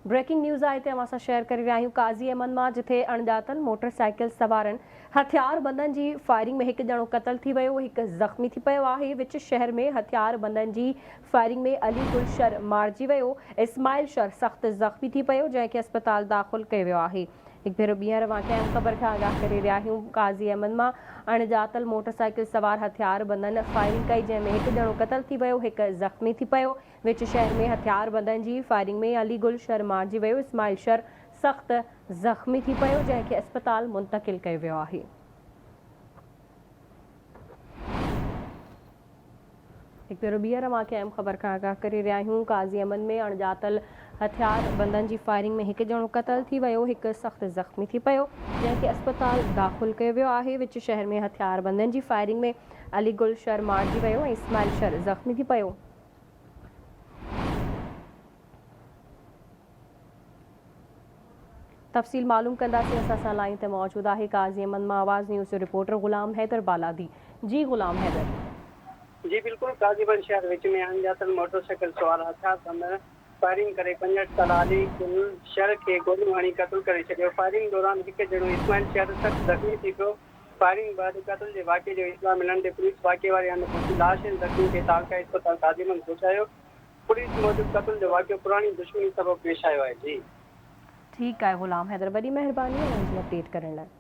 Breaking news आए थे असां share करे रहिया आहियूं काज़ी अहमद मां, जिथे अणॼातल मोटरसाइकिल सवारनि हथियार बंदनि जी फायरिंग में हिकु ॼणो क़तल थी वियो, हिकु ज़ख़्मी थी पियो आहे। विच शहर में हथियार बंदनि जी फायरिंग में अली गुलशर मारिजी वियो। इस्माइल शर सख़्तु ज़ख़्मी थी पियो, जंहिंखे अस्पताल दाख़िल कयो वियो आहे। हिकु भेरो ॿीहर वाक़िए अहम ख़बर खां आगाह करे रहिया आहियूं। काज़ी अहमद मां अणॼातल मोटरसाइकिल सवार हथियार बंदनि फायरिंग कई, जंहिंमें हिकु ॼणो क़तल थी वियो, हिकु ज़ख़्मी थी पियो। विच शहर में हथियार बंदनि जी फायरिंग में अली गुलशर मारिजी वियो। इस्माइल शर सख़्तु ज़ख़्मी थी पियो, जंहिंखे अस्पताल मुंतक़िल कयो वियो आहे। हिकु भेरो ॿीहर वाक़िए अहम ख़बर खां आगाह करे रहिया आहियूं। काज़ी अहमद में अणॼातल हथियार बंदनि जी फायरिंग में हिकु ॼणो क़तल थी वियो, हिकु सख़्तु ज़ख़्मी थी पियो, जंहिंखे अस्पताल दाख़िल कयो वियो आहे। विच शहर में हथियार बंदनि जी फायरिंग में अली गुलशर मारिजी वियो ऐं इस्माइल शर ज़ख़्मी थी पियो। तफ़सील मालूम कंदासीं। असां सां लाइन ते मौजूदु आहे काज़ी अहमद मां आवाज़ न्यूज़ जो रिपोर्टर ग़ुलाम हैदर बालादी। जी ग़ुलाम हैदर। जी बिल्कुल, गाजीपुर शहर विच में अणॼातल मोटरसाइकिल सवार हथियार बंदर फायरिंग करे 65 साल अली गुलशर खे गोलियूं हणी क़तल करे छॾियो। फायरिंग दौरान हिकु ॼणो इस्माइल शहर सख़्तु ज़ख़्मी थी पियो। फायरिंग बैदि क़तल जे वाक़े जो इत्तला मिलण ते पुलिस वाक़े वारे हंधि पहुची लाश ऐं ज़ख़्मी खे तालका इस्पताल काजीगंज पहुचायो। पुलिस मूजिबि क़तल जो वाक़ियो पुरानी दुश्मनी सबबि पेश आयो आहे। जी ठीकु आहे ग़ुलाम हैदर, वॾी महिरबानी अपडेट करण लाइ।